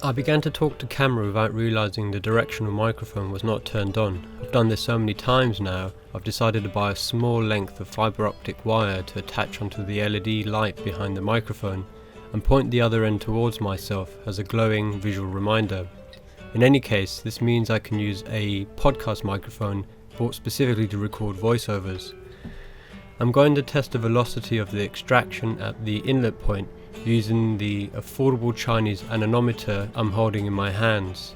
I began to talk to camera without realising the directional microphone was not turned on. I've done this so many times now, I've decided to buy a small length of fibre optic wire to attach onto the LED light behind the microphone and point the other end towards myself as a glowing visual reminder. In any case, this means I can use a podcast microphone bought specifically to record voiceovers. I'm going to test the velocity of the extraction at the inlet point using the affordable Chinese anemometer I'm holding in my hands.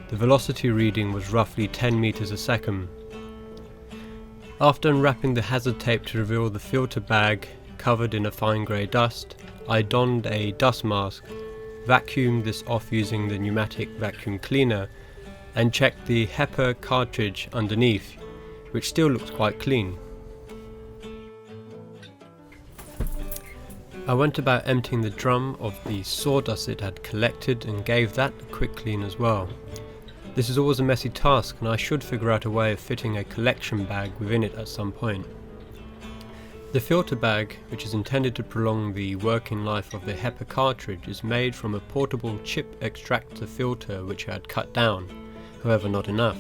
The velocity reading was roughly 10 meters a second. After unwrapping the hazard tape to reveal the filter bag covered in a fine grey dust, I donned a dust mask, vacuumed this off using the pneumatic vacuum cleaner, and checked the HEPA cartridge underneath, which still looks quite clean. I went about emptying the drum of the sawdust it had collected and gave that a quick clean as well. This is always a messy task, and I should figure out a way of fitting a collection bag within it at some point. The filter bag, which is intended to prolong the working life of the HEPA cartridge, is made from a portable chip extractor filter which I had cut down, however not enough.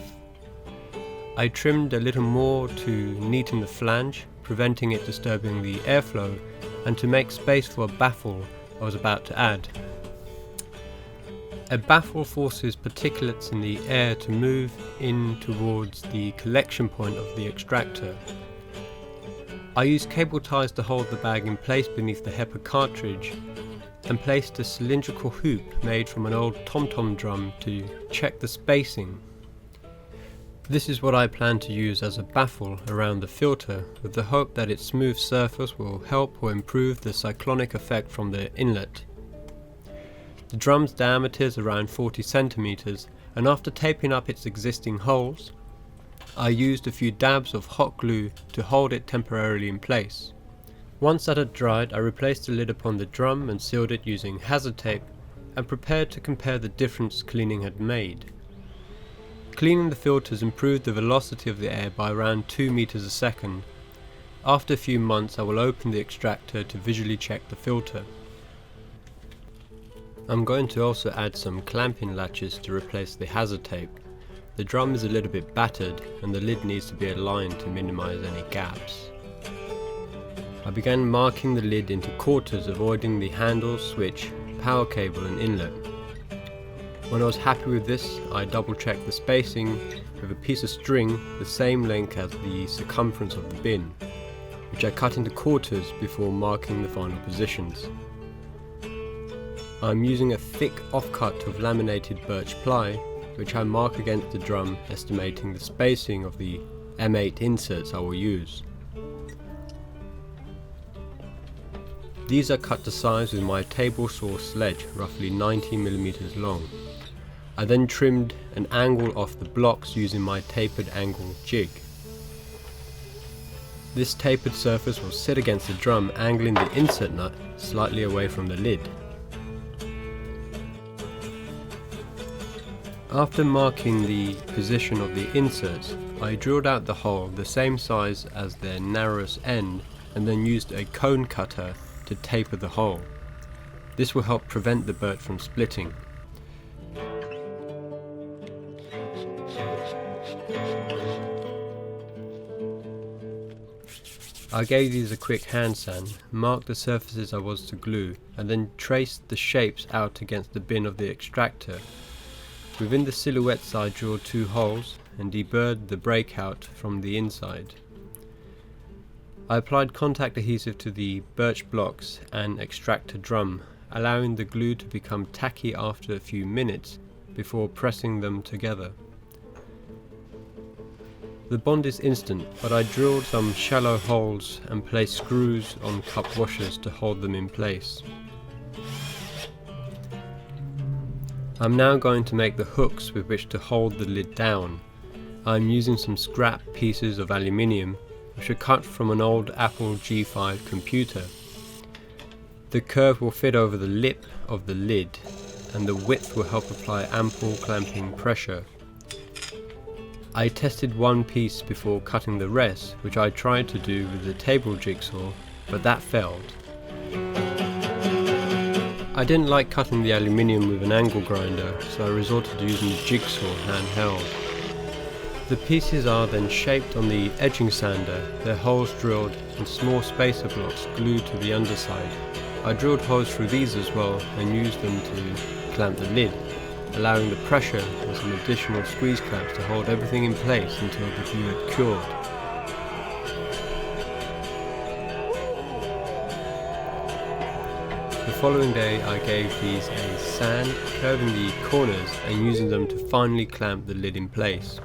I trimmed a little more to neaten the flange, preventing it disturbing the airflow, and to make space for a baffle I was about to add. A baffle forces particulates in the air to move in towards the collection point of the extractor. I used cable ties to hold the bag in place beneath the HEPA cartridge and placed a cylindrical hoop made from an old tom-tom drum to check the spacing. This is what I plan to use as a baffle around the filter, with the hope that its smooth surface will help or improve the cyclonic effect from the inlet. The drum's diameter is around 40 centimeters, and after taping up its existing holes, I used a few dabs of hot glue to hold it temporarily in place. Once that had dried, I replaced the lid upon the drum and sealed it using hazard tape, and prepared to compare the difference cleaning had made. Cleaning the filters improved the velocity of the air by around 2 meters a second. After a few months I will open the extractor to visually check the filter. I'm going to also add some clamping latches to replace the hazard tape. The drum is a little bit battered and the lid needs to be aligned to minimize any gaps. I began marking the lid into quarters, avoiding the handle, switch, power cable and inlet. When I was happy with this, I double checked the spacing with a piece of string the same length as the circumference of the bin, which I cut into quarters before marking the final positions. I am using a thick offcut of laminated birch ply, which I mark against the drum, estimating the spacing of the M8 inserts I will use. These are cut to size with my table saw sledge, roughly 90mm long. I then trimmed an angle off the blocks using my tapered angle jig. This tapered surface will sit against the drum, angling the insert nut slightly away from the lid. After marking the position of the inserts, I drilled out the hole the same size as their narrowest end and then used a cone cutter to taper the hole. This will help prevent the birch from splitting. I gave these a quick hand sand, marked the surfaces I was to glue, and then traced the shapes out against the bin of the extractor. Within the silhouettes I drilled 2 holes and deburred the breakout from the inside. I applied contact adhesive to the birch blocks and extractor drum, allowing the glue to become tacky after a few minutes before pressing them together. The bond is instant, but I drilled some shallow holes and placed screws on cup washers to hold them in place. I'm now going to make the hooks with which to hold the lid down. I'm using some scrap pieces of aluminium which are cut from an old Apple G5 computer. The curve will fit over the lip of the lid and the width will help apply ample clamping pressure. I tested one piece before cutting the rest, which I tried to do with the table jigsaw, but that failed. I didn't like cutting the aluminium with an angle grinder, so I resorted to using the jigsaw handheld. The pieces are then shaped on the edging sander, their holes drilled and small spacer blocks glued to the underside. I drilled holes through these as well and used them to clamp the lid, allowing the pressure and some additional squeeze clamps to hold everything in place until the glue had cured. The following day I gave these a sand, curving the corners and using them to finally clamp the lid in place.